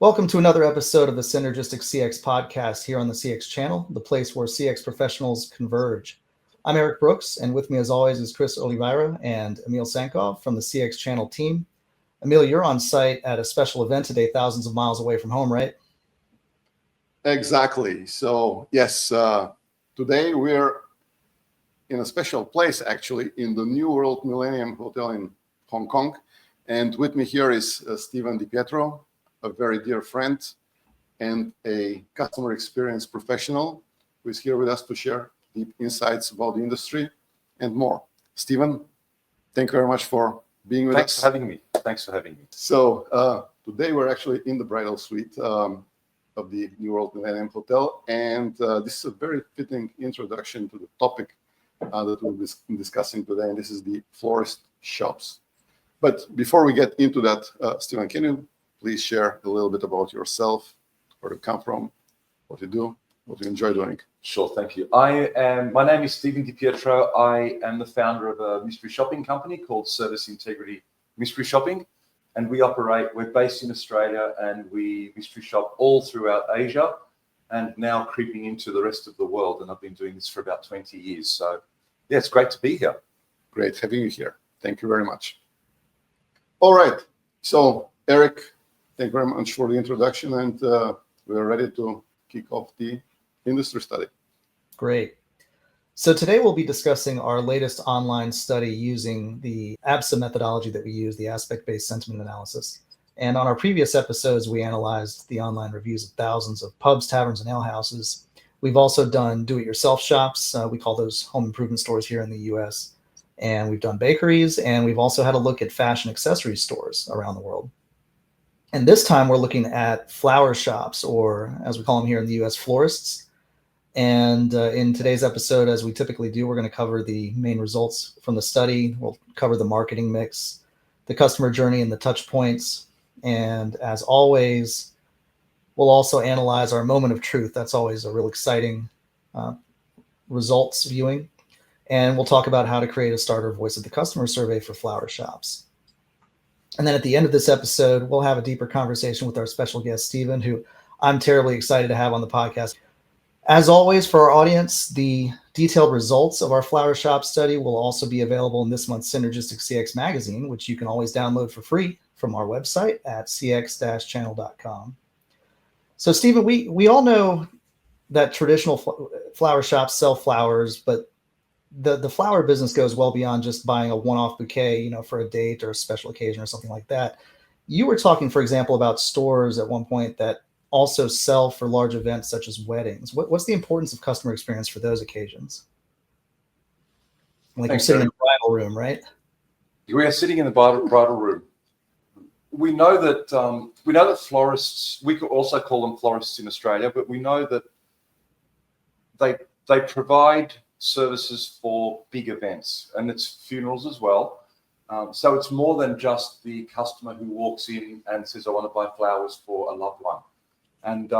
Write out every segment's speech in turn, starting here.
Welcome to another episode of the Synergistic CX Podcast here on the CX channel, the place where CX professionals converge. I'm Erik Brooks, and with me as always is Cristiani Oliveira and Emil Tsankov from the CX channel team. Emil, you're on site at a special event today, thousands of miles away from home, right? Exactly. So yes, today we're in a special place, actually, in the New World Millennium Hotel in Hong Kong. And with me here is Steven Di Pietro, a very dear friend and a customer experience professional who is here with us to share deep insights about the industry and more. Steven, thank you very much for being with us. Thanks for having me. So today we're actually in the bridal suite of the New World Millennium Hotel, and this is a very fitting introduction to the topic that we'll be discussing today, and this is the florist shops. But before we get into that, Steven, can you please share a little bit about yourself, where you come from, what you do, what you enjoy doing? Sure, thank you. My name is Steven Di Pietro. I am the founder of a mystery shopping company called Service Integrity Mystery Shopping. And we're based in Australia, and we mystery shop all throughout Asia and now creeping into the rest of the world. And I've been doing this for about 20 years. So yeah, it's great to be here. Great having you here. Thank you very much. All right. So Erik, thank you very much for the introduction, and we're ready to kick off the industry study. Great. So today we'll be discussing our latest online study using the ABSA methodology that we use, the aspect-based sentiment analysis. And on our previous episodes, we analyzed the online reviews of thousands of pubs, taverns, and ale houses. We've also done do-it-yourself shops. We call those home improvement stores here in the US. And we've done bakeries, and we've also had a look at fashion accessory stores around the world. And this time we're looking at flower shops, or as we call them here in the US, florists. And in today's episode, as we typically do, we're going to cover the main results from the study. We'll cover the marketing mix, the customer journey, and the touch points. And as always, we'll also analyze our moment of truth. That's always a real exciting results viewing. And we'll talk about how to create a starter voice of the customer survey for flower shops. And then at the end of this episode, we'll have a deeper conversation with our special guest, Steven, who I'm terribly excited to have on the podcast. As always, for our audience, the detailed results of our flower shop study will also be available in this month's Synergistic CX magazine, which you can always download for free from our website at cx-channel.com. So, Steven, we all know that traditional flower shops sell flowers, but the flower business goes well beyond just buying a one-off bouquet, for a date or a special occasion or something like that. You were talking, for example, about stores at one point that also sell for large events such as weddings. What's the importance of customer experience for those occasions? Like, Thanks, you're sitting in the bridal room, right? We are sitting in the bridal room. We know that florists, we could also call them florists in Australia, but we know that they provide services for big events, and it's funerals as well. So it's more than just the customer who walks in and says, I want to buy flowers for a loved one. And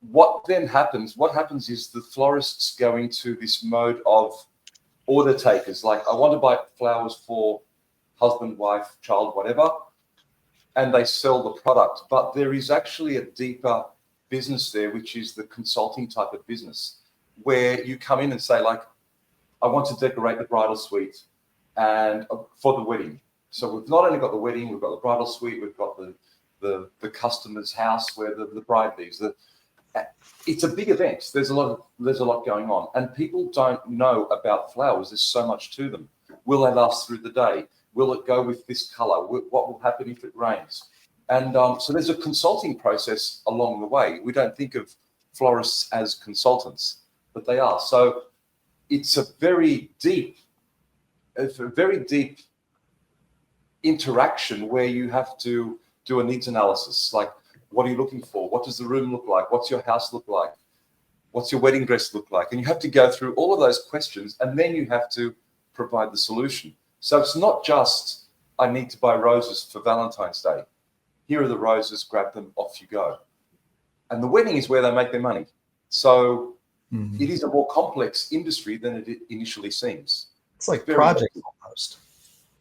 what happens is the florists go into this mode of order takers, like, I want to buy flowers for husband, wife, child, whatever, and they sell the product. But there is actually a deeper business there, which is the consulting type of business, where you come in and say, like, I want to decorate the bridal suite and for the wedding. So we've not only got the wedding, we've got the bridal suite, we've got the customer's house where the bride lives. It's a big event. There's a lot going on, and people don't know about flowers. There's so much to them. Will they last through the day? Will it go with this color? What will happen if it rains? And so there's a consulting process along the way. We don't think of florists as consultants, but they are. So it's a very deep interaction where you have to do a needs analysis. Like, what are you looking for? What does the room look like? What's your house look like? What's your wedding dress look like? And you have to go through all of those questions, and then you have to provide the solution. So it's not just, I need to buy roses for Valentine's Day. Here are the roses, grab them, off you go. And the wedding is where they make their money. So it is a more complex industry than it initially seems. It's like Very project almost.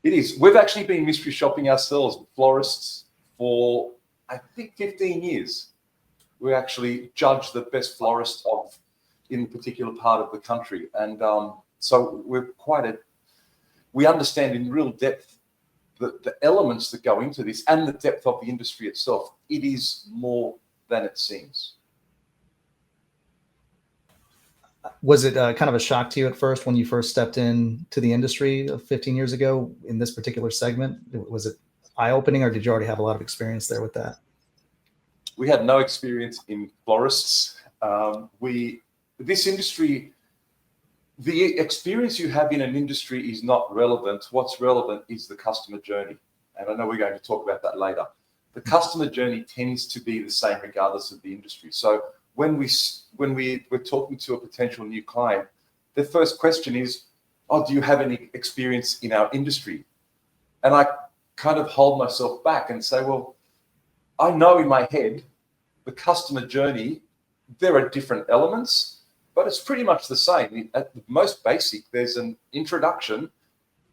It is. We've actually been mystery shopping ourselves, Florists, for I think 15 years. We actually judge the best florist in a particular part of the country, and so we understand in real depth the elements that go into this and the depth of the industry itself. It is more than it seems. Was it kind of a shock to you at first when you first stepped into the industry 15 years ago in this particular segment? Was it eye-opening, or did you already have a lot of experience there with that? We had no experience in florists. This industry, the experience you have in an industry is not relevant. What's relevant is the customer journey. And I know we're going to talk about that later. The customer journey tends to be the same regardless of the industry. So when we're talking to a potential new client, the first question is, oh, do you have any experience in our industry? And I kind of hold myself back and say, well, I know in my head, the customer journey, there are different elements, but it's pretty much the same. At the most basic, there's an introduction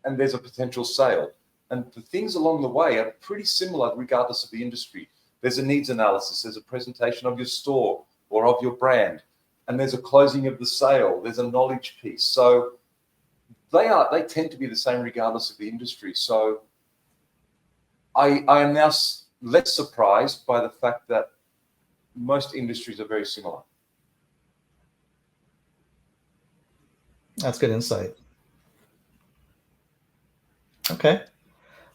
and there's a potential sale. And the things along the way are pretty similar regardless of the industry. There's a needs analysis, there's a presentation of your store or of your brand, and there's a closing of the sale, there's a knowledge piece. So they tend to be the same regardless of the industry. So I am now less surprised by the fact that most industries are very similar. That's good insight. Okay.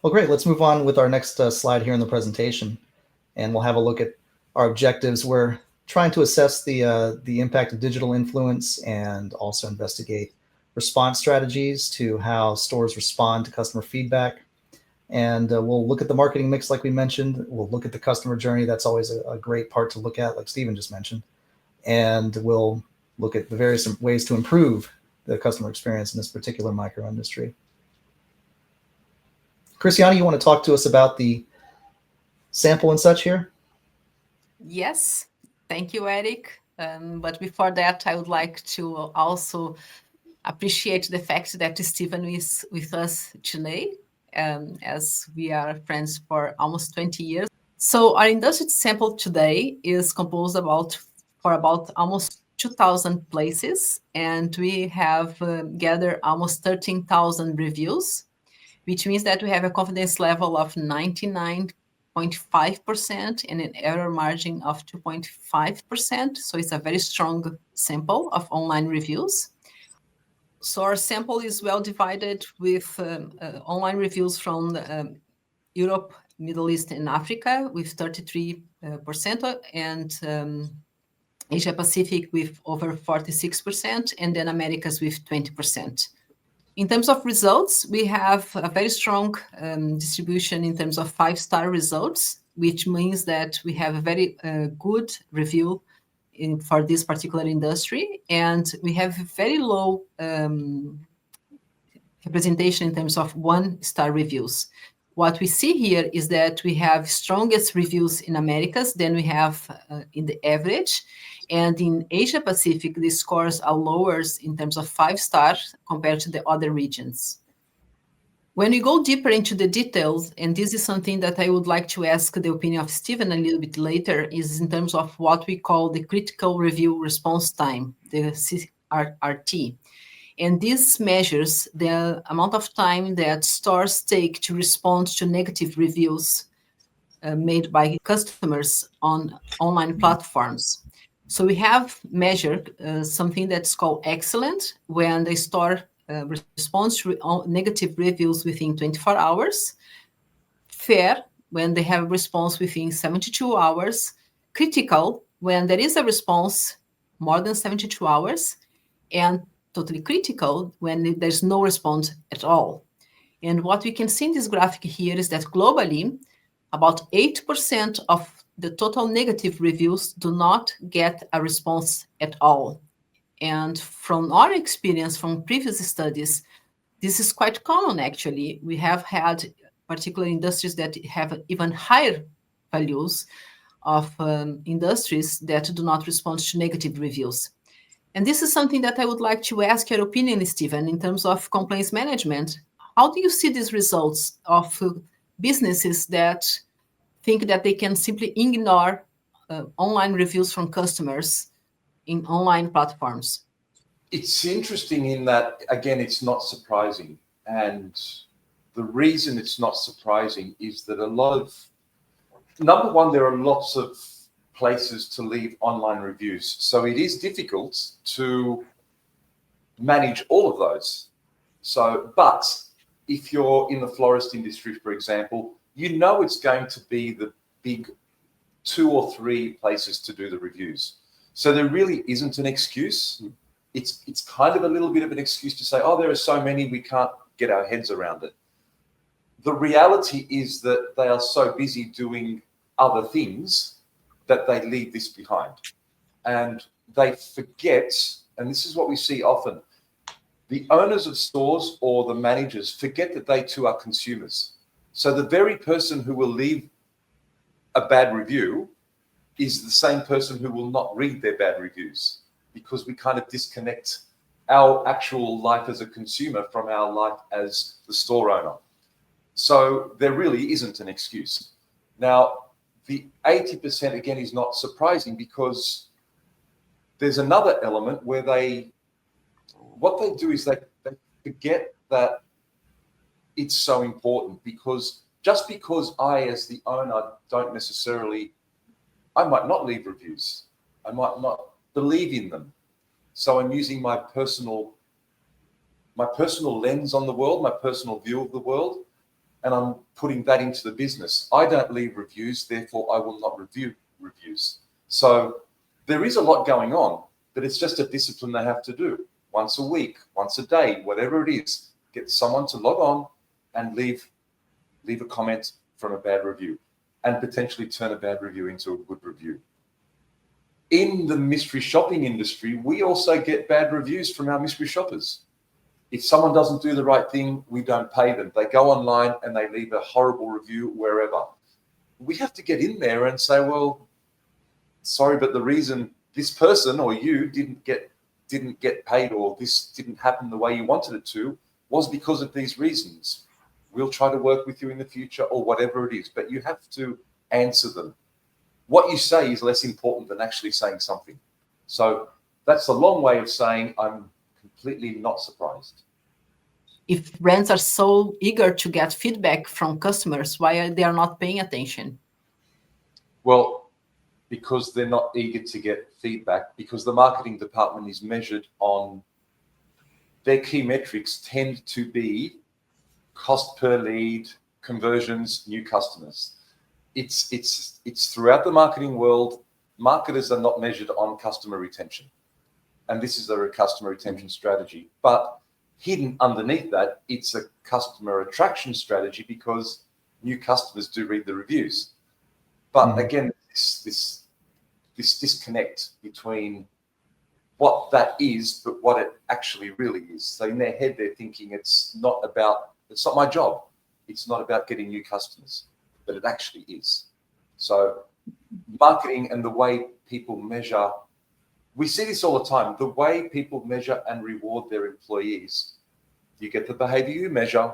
Well, great. Let's move on with our next slide here in the presentation, and we'll have a look at our objectives. We're trying to assess the impact of digital influence and also investigate response strategies to how stores respond to customer feedback. And we'll look at the marketing mix, like we mentioned. We'll look at the customer journey. That's always a great part to look at, like Steven just mentioned. And we'll look at the various ways to improve the customer experience in this particular micro industry. Cristiani, you want to talk to us about the sample and such here? Yes, thank you, Erik. But before that, I would like to also appreciate the fact that Steven is with us today, as we are friends for almost 20 years. So our industry sample today is composed for about almost 2,000 places, and we have gathered almost 13,000 reviews, which means that we have a confidence level of 99.5% and an error margin of 2.5%. So it's a very strong sample of online reviews. So our sample is well divided with online reviews from Europe, Middle East, and Africa with 33%, and Asia Pacific with over 46%, and then Americas with 20%. In terms of results, we have a very strong distribution in terms of 5-star results, which means that we have a very good review for this particular industry, and we have very low representation in terms of 1-star reviews. What we see here is that we have strongest reviews in Americas than we have in the average. And in Asia Pacific, the scores are lower in terms of 5 stars compared to the other regions. When we go deeper into the details, and this is something that I would like to ask the opinion of Steven a little bit later, is in terms of what we call the critical review response time, the CRT. And this measures the amount of time that stores take to respond to negative reviews made by customers on online platforms. So we have measured something that's called excellent, when the store responds to negative reviews within 24 hours, fair, when they have a response within 72 hours, critical, when there is a response more than 72 hours, and totally critical, when there's no response at all. And what we can see in this graphic here is that globally, about 8% of the total negative reviews do not get a response at all. And from our experience from previous studies, this is quite common, actually. We have had particular industries that have even higher values of industries that do not respond to negative reviews. And this is something that I would like to ask your opinion, Steven, in terms of complaints management. How do you see these results of businesses that think that they can simply ignore online reviews from customers in online platforms? It's interesting in that, again, it's not surprising. And the reason it's not surprising is that number one, there are lots of places to leave online reviews. So it is difficult to manage all of those. But if you're in the florist industry, for example, you know it's going to be the big 2 or 3 places to do the reviews. So there really isn't an excuse. It's kind of a little bit of an excuse to say, oh, there are so many, we can't get our heads around it. The reality is that they are so busy doing other things that they leave this behind. And they forget, and this is what we see often, the owners of stores or the managers forget that they too are consumers. So the very person who will leave a bad review is the same person who will not read their bad reviews, because we kind of disconnect our actual life as a consumer from our life as the store owner. So there really isn't an excuse. Now, the 80% again is not surprising, because there's another element where what they do is they forget that it's so important, because just because I, as the owner, I might not leave reviews. I might not believe in them. So I'm using my personal lens on the world, my personal view of the world, and I'm putting that into the business. I don't leave reviews, therefore I will not review reviews. So there is a lot going on, but it's just a discipline they have to do. Once a week, once a day, whatever it is, get someone to log on and leave a comment from a bad review, and potentially turn a bad review into a good review. In the mystery shopping industry, we also get bad reviews from our mystery shoppers. If someone doesn't do the right thing, we don't pay them. They go online and they leave a horrible review wherever. We have to get in there and say, well, sorry, but the reason this person or you didn't get paid, or this didn't happen the way you wanted it to, was because of these reasons. We'll try to work with you in the future, or whatever it is, but you have to answer them. What you say is less important than actually saying something. So that's a long way of saying I'm completely not surprised. If brands are so eager to get feedback from customers, why are they not paying attention? Well, because they're not eager to get feedback, because the marketing department is measured on their key metrics tend to be cost per lead, conversions, new customers. It's throughout the marketing world. Marketers are not measured on customer retention. And this is a customer retention strategy. But hidden underneath that, it's a customer attraction strategy, because new customers do read the reviews. But again, this disconnect between what that is, but what it actually really is. So in their head, they're thinking it's not my job. It's not about getting new customers, but it actually is. So marketing and the way people measure, we see this all the time. The way people measure and reward their employees, you get the behavior you measure,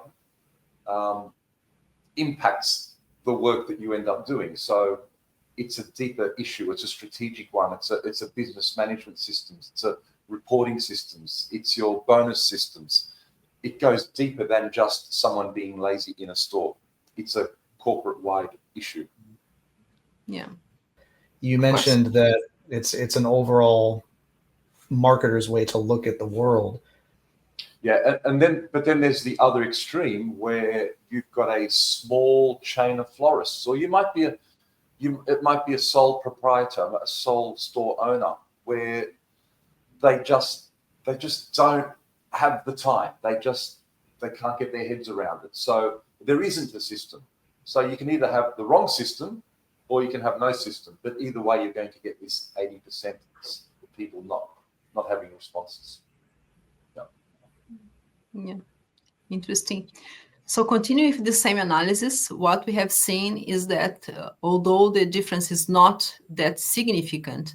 impacts the work that you end up doing. So it's a deeper issue. It's a strategic one. It's a business management systems. It's a reporting systems. It's your bonus systems. It goes deeper than just someone being lazy in a store. It's a corporate-wide issue. Yeah. You mentioned that it's an overall marketer's way to look at the world. Yeah, but then there's the other extreme, where you've got a small chain of florists, or it might be a sole proprietor, a sole store owner, where they just don't have the time. They can't get their heads around it. So there isn't a system. So you can either have the wrong system, or you can have no system. But either way, you're going to get this 80% of people not having responses. Yeah, interesting. So continuing with the same analysis, what we have seen is that although the difference is not that significant,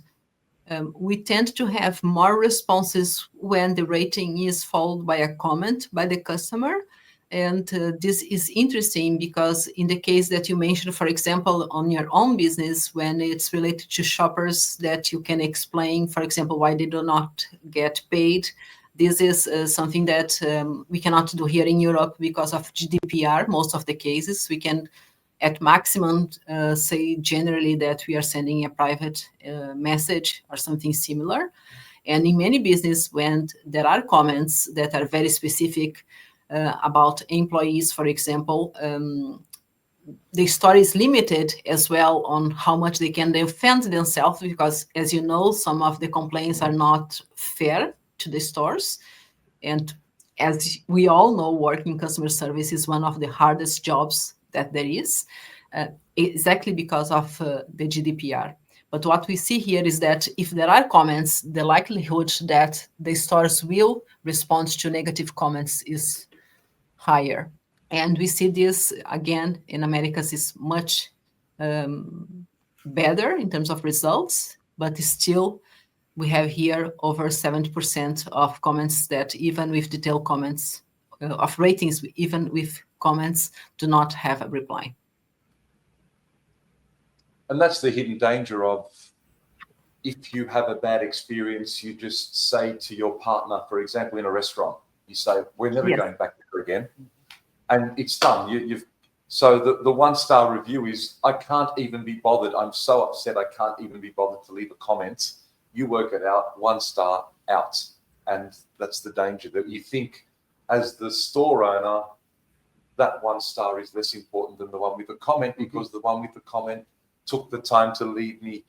we tend to have more responses when the rating is followed by a comment by the customer. And this is interesting because in the case that you mentioned, for example, on your own business, when it's related to shoppers that you can explain, for example, why they do not get paid. This is something that we cannot do here in Europe because of GDPR. Most of the cases we can at maximum say generally that we are sending a private message or something similar. And in many business, when there are comments that are very specific about employees, for example, the story is limited as well on how much they can defend themselves, because as you know, some of the complaints are not fair to the stores. And as we all know, working customer service is one of the hardest jobs that there is, exactly because of the GDPR. But what we see here is that if there are comments, the likelihood that the stores will respond to negative comments is higher. And we see this again in Americas is much better in terms of results, but still we have here over 70% of comments that even with detailed comments of ratings, even with comments, do not have a reply. And that's the hidden danger of, if you have a bad experience, you just say to your partner, for example, in a restaurant, you say, we're never going back there again. And it's done. So the 1-star review is, I can't even be bothered. I'm so upset. I can't even be bothered to leave a comment. You work it out, 1 star out. And that's the danger, that you think as the store owner, that 1 star is less important than the one with the comment, because the one with the comment took the time to leave me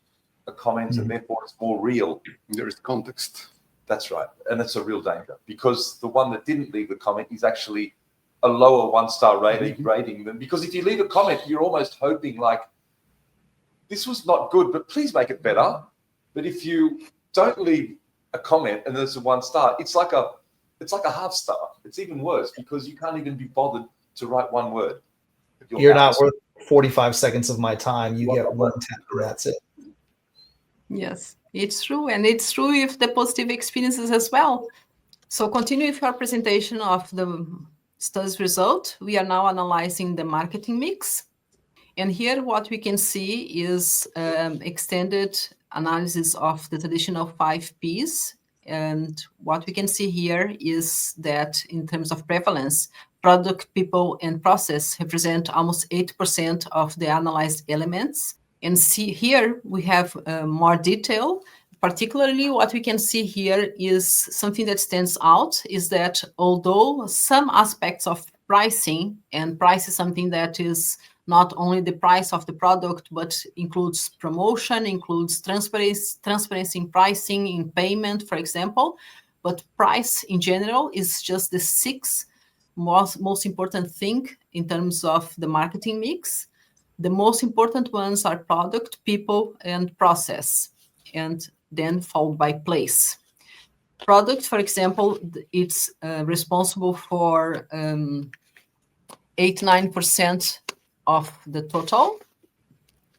a comment, and therefore it's more real. There is context. That's right. And it's a real danger, because the one that didn't leave the comment is actually a lower 1-star rating than, because if you leave a comment, you're almost hoping like, this was not good, but please make it better. But if you don't leave a comment and there's a 1 star, it's like a half star. It's even worse, because you can't even be bothered to write 1 word. You're not worth 45 seconds of my time. You get 1 tap and that's it. Yes, it's true. And it's true with the positive experiences as well. So continue with our presentation of the study's result. We are now analyzing the marketing mix. And here what we can see is extended analysis of the traditional 5 Ps. And what we can see here is that in terms of prevalence, product, people, and process represent almost 8% of the analyzed elements. And see here we have more detail. Particularly what we can see here is something that stands out, is that although some aspects of pricing, and price is something that is not only the price of the product, but includes promotion, includes transparency in pricing, in payment, for example. But price in general is just the 6th most important thing in terms of the marketing mix. The most important ones are product, people, and process, and then followed by place. Product, for example, it's responsible for 8-9% of the total.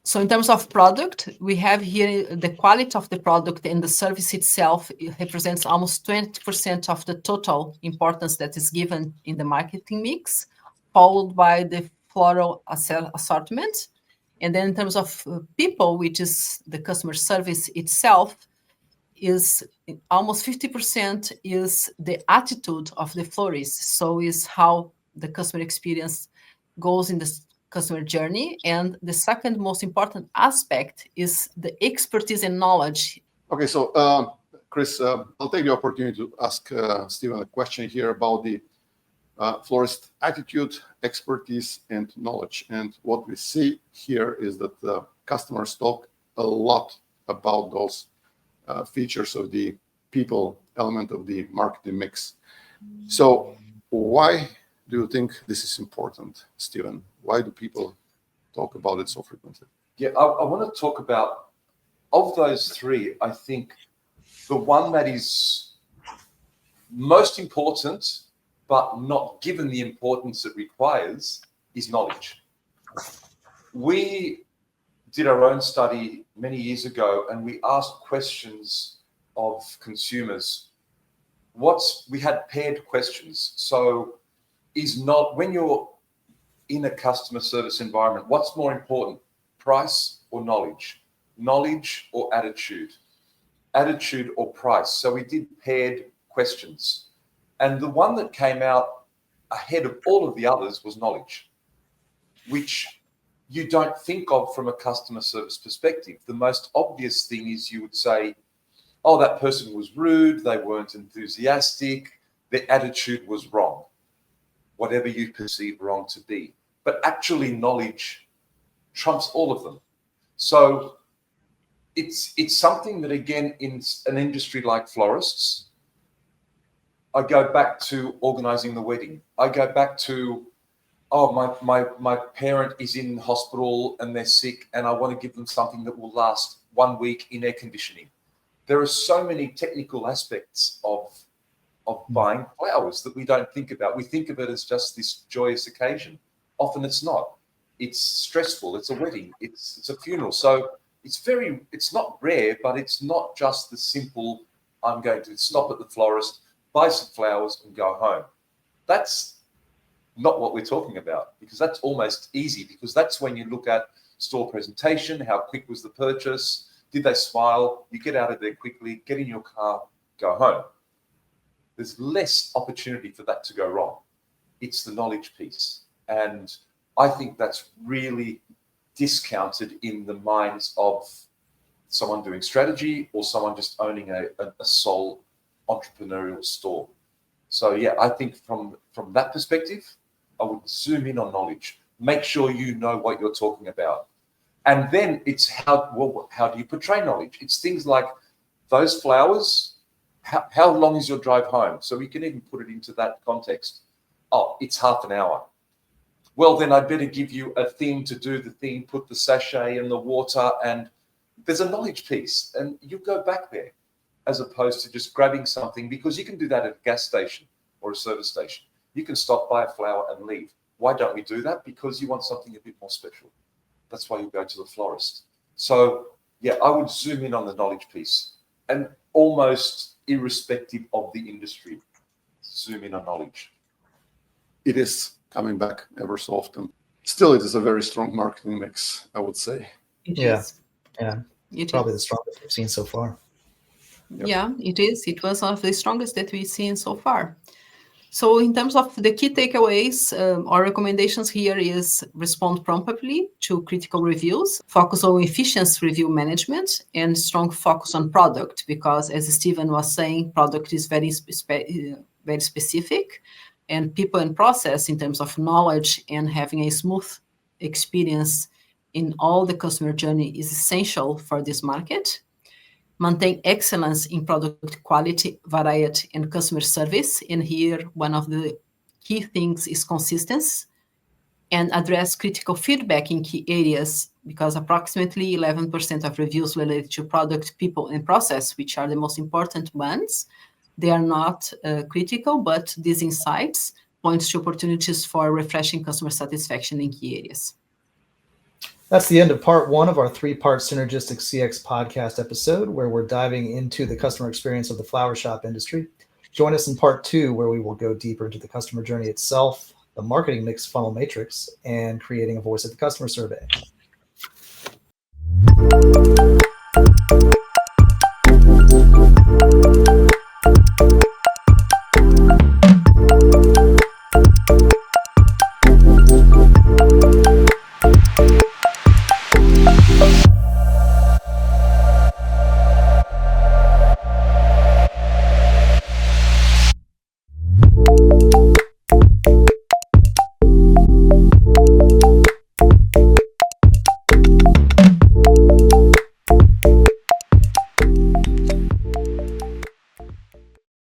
So in terms of product, we have here the quality of the product, and the service itself, it represents almost 20% of the total importance that is given in the marketing mix, followed by the floral assortment. And then in terms of people, which is the customer service itself, is almost 50% is the attitude of the florist. So is how the customer experience goes in the customer journey. And the second most important aspect is the expertise and knowledge. Okay, so Chris, I'll take the opportunity to ask Steven a question here about the florist attitude, expertise, and knowledge. And what we see here is that the customers talk a lot about those features of the people element of the marketing mix. So why do you think this is important, Steven? Why do people talk about it so frequently? Yeah, I want to talk about, of those 3, I think the one that is most important, but not given the importance it requires, is knowledge. We did our own study many years ago, and we asked questions of consumers. We had paired questions. So when you're in a customer service environment, what's more important, price or knowledge? Knowledge or attitude? Attitude or price? So we did paired questions. And the one that came out ahead of all of the others was knowledge, which you don't think of from a customer service perspective. The most obvious thing is you would say, oh, that person was rude, they weren't enthusiastic, their attitude was wrong, whatever you perceive wrong to be. But actually knowledge trumps all of them. So it's something that, again, in an industry like florists, I go back to organizing the wedding. I go back to, oh, my parent is in hospital and they're sick and I want to give them something that will last 1 week in air conditioning. There are so many technical aspects of buying flowers that we don't think about. We think of it as just this joyous occasion. Often it's not. It's stressful. It's a wedding. It's a funeral. So it's not rare, but it's not just the simple, I'm going to stop at the florist, buy some flowers and go home. That's not what we're talking about, because that's almost easy, because that's when you look at store presentation, how quick was the purchase, did they smile, you get out of there quickly, get in your car, go home. There's less opportunity for that to go wrong. It's the knowledge piece. And I think that's really discounted in the minds of someone doing strategy or someone just owning a sole entrepreneurial store. So yeah, I think from that perspective, I would zoom in on knowledge. Make sure you know what you're talking about. And then it's how do you portray knowledge? It's things like those flowers, how long is your drive home? So we can even put it into that context. Oh, it's half an hour. Well, then I'd better give you a thing to do the thing, put the sachet in the water, and there's a knowledge piece. And you go back there as opposed to just grabbing something, because you can do that at a gas station or a service station. You can stop, buy a flower and leave. Why don't we do that? Because you want something a bit more special. That's why you go to the florist. So yeah, I would zoom in on the knowledge piece, and almost irrespective of the industry, zoom in on knowledge. It is coming back ever so often. Still, it is a very strong marketing mix, I would say. It Yeah. is. Yeah. It Probably is. the strongest we've seen so far. Yep. Yeah, it is. It was one of the strongest that we've seen so far. So in terms of the key takeaways, our recommendations here is respond promptly to critical reviews, focus on efficient review management, and strong focus on product, because as Steven was saying, product is very specific, and people and process in terms of knowledge and having a smooth experience in all the customer journey is essential for this market. Maintain excellence in product quality, variety, and customer service. And here, one of the key things is consistency, and address critical feedback in key areas, because approximately 11% of reviews related to product, people, and process, which are the most important ones, they are not critical, but these insights point to opportunities for refreshing customer satisfaction in key areas. That's the end of part 1 of our 3-part Synergistic CX podcast episode, where we're diving into the customer experience of the flower shop industry. Join us in part 2, where we will go deeper into the customer journey itself, the marketing mix funnel matrix, and creating a voice of the customer survey.